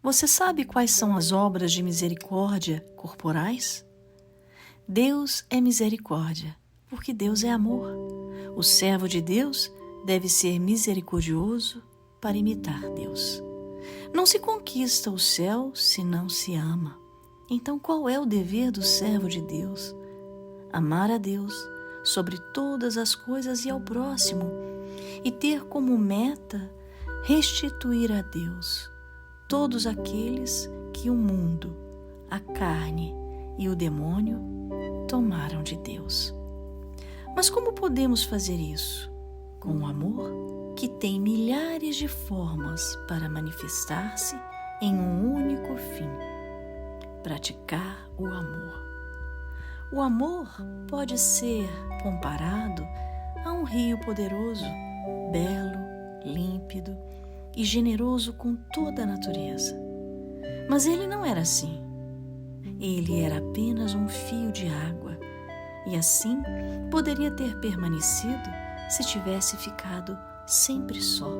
Você sabe quais são as obras de misericórdia corporais? Deus é misericórdia, porque Deus é amor. O servo de Deus deve ser misericordioso para imitar Deus. Não se conquista o céu se não se ama. Então, qual é o dever do servo de Deus? Amar a Deus sobre todas as coisas e ao próximo, e ter como meta restituir a Deus todos aqueles que o mundo, a carne e o demônio tomaram de Deus. Mas como podemos fazer isso? Com o amor, que tem milhares de formas para manifestar-se em um único fim: praticar o amor. O amor pode ser comparado a um rio poderoso, belo, límpido e generoso com toda a natureza. Mas ele não era assim. Ele era apenas um fio de água, e assim poderia ter permanecido se tivesse ficado sempre só.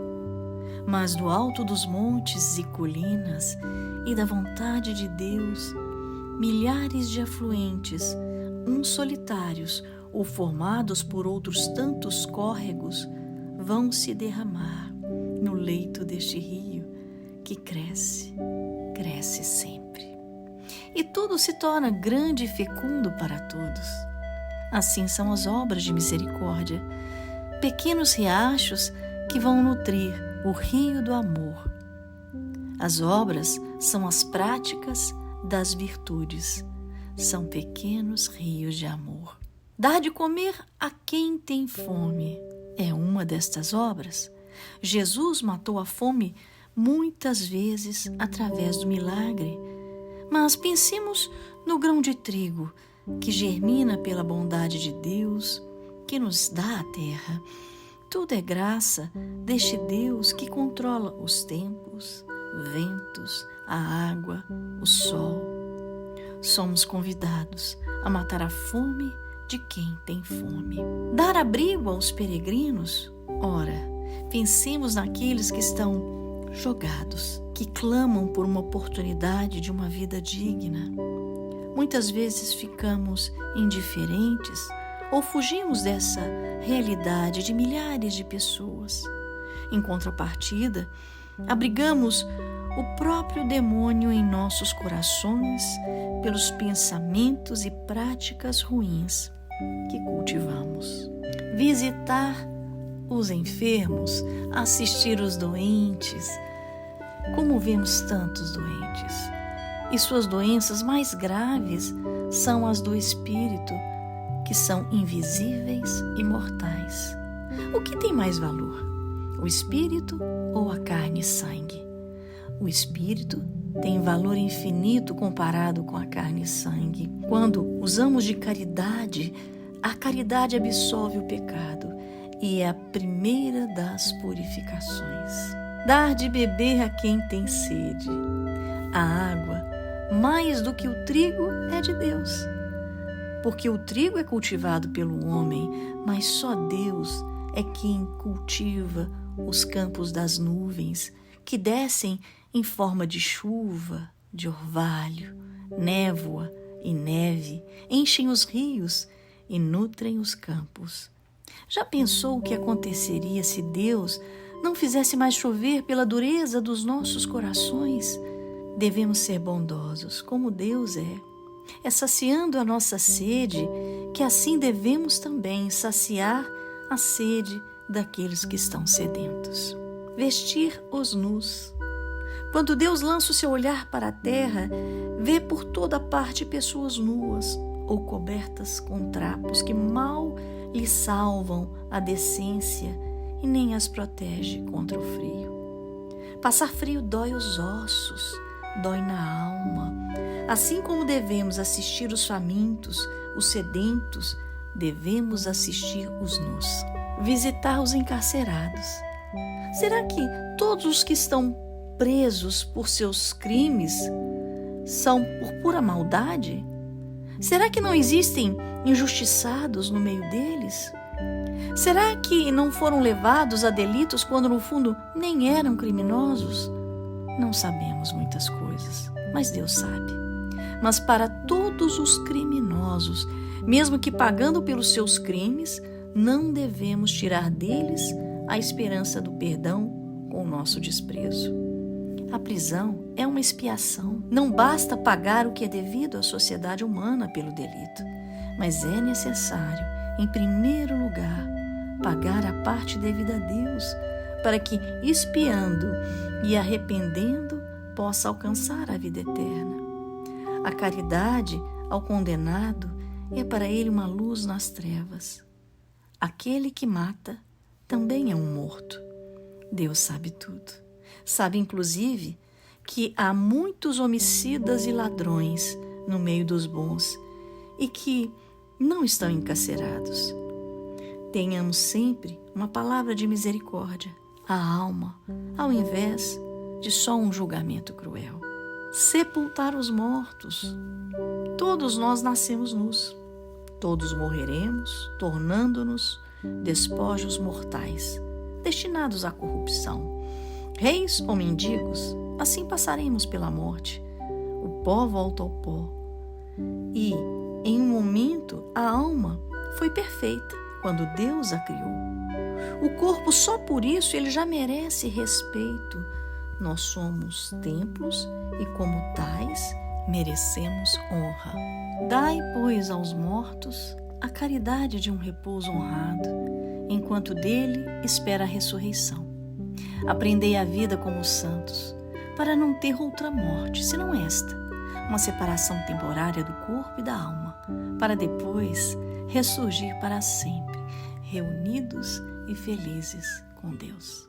Mas do alto dos montes e colinas e da vontade de Deus, milhares de afluentes, uns solitários ou formados por outros tantos córregos, vão se derramar no leito deste rio que cresce, cresce sempre. E tudo se torna grande e fecundo para todos. Assim são as obras de misericórdia, pequenos riachos que vão nutrir o rio do amor. As obras são as práticas das virtudes, são pequenos rios de amor. Dar de comer a quem tem fome é uma destas obras. Jesus matou a fome muitas vezes através do milagre, mas pensemos no grão de trigo que germina pela bondade de Deus, que nos dá a terra. Tudo é graça deste Deus que controla os tempos, ventos, a água, o sol. Somos convidados a matar a fome de quem tem fome. Dar abrigo aos peregrinos? Ora, pensemos naqueles que estão jogados, que clamam por uma oportunidade de uma vida digna. Muitas vezes ficamos indiferentes ou fugimos dessa realidade de milhares de pessoas. Em contrapartida, abrigamos o próprio demônio em nossos corações pelos pensamentos e práticas ruins que cultivamos. Visitar os enfermos, assistir os doentes. Como vemos tantos doentes? E suas doenças mais graves são as do espírito, que são invisíveis e mortais. O que tem mais valor? O espírito ou a carne e sangue? O espírito tem valor infinito comparado com a carne e sangue. Quando usamos de caridade, a caridade absolve o pecado e é a primeira das purificações. Dar de beber a quem tem sede. A água, mais do que o trigo, é de Deus. Porque o trigo é cultivado pelo homem, mas só Deus é quem cultiva os campos das nuvens, que descem em forma de chuva, de orvalho, névoa e neve, enchem os rios e nutrem os campos. Já pensou o que aconteceria se Deus não fizesse mais chover pela dureza dos nossos corações? Devemos ser bondosos, como Deus é saciando a nossa sede, que assim devemos também saciar a sede daqueles que estão sedentos. Vestir os nus. Quando Deus lança o seu olhar para a terra, vê por toda parte pessoas nuas ou cobertas com trapos que mal lhe salvam a decência e nem as protege contra o frio. Passar frio dói os ossos, dói na alma. Assim como devemos assistir os famintos, os sedentos, devemos assistir os nus. Visitar os encarcerados. Será que todos os que estão presos por seus crimes são por pura maldade? Será que não existem injustiçados no meio deles? Será que não foram levados a delitos quando no fundo nem eram criminosos? não sabemos muitas coisas, mas Deus sabe. Mas para todos os criminosos, mesmo que pagando pelos seus crimes, não devemos tirar deles a esperança do perdão com o nosso desprezo. A prisão é uma expiação. Não basta pagar o que é devido à sociedade humana pelo delito, mas é necessário, em primeiro lugar, pagar a parte devida a Deus, para que, expiando e arrependendo, possa alcançar a vida eterna. A caridade ao condenado é para ele uma luz nas trevas. Aquele que mata também é um morto. Deus sabe tudo. Sabe, inclusive, que há muitos homicidas e ladrões no meio dos bons e que não estão encarcerados. Tenhamos sempre uma palavra de misericórdia à alma, ao invés de só um julgamento cruel. Sepultar os mortos. Todos nós nascemos nus. Todos morreremos, tornando-nos despojos mortais, destinados à corrupção. Reis ou mendigos, assim passaremos pela morte. O pó volta ao pó. E, em um momento, a alma foi perfeita quando Deus a criou. O corpo, só por isso, ele já merece respeito. Nós somos templos e, como tais, merecemos honra. Dai, pois, aos mortos a caridade de um repouso honrado, enquanto dele espera a ressurreição. Aprendei a vida como os santos, para não ter outra morte, senão esta, uma separação temporária do corpo e da alma, para depois ressurgir para sempre, reunidos e felizes com Deus.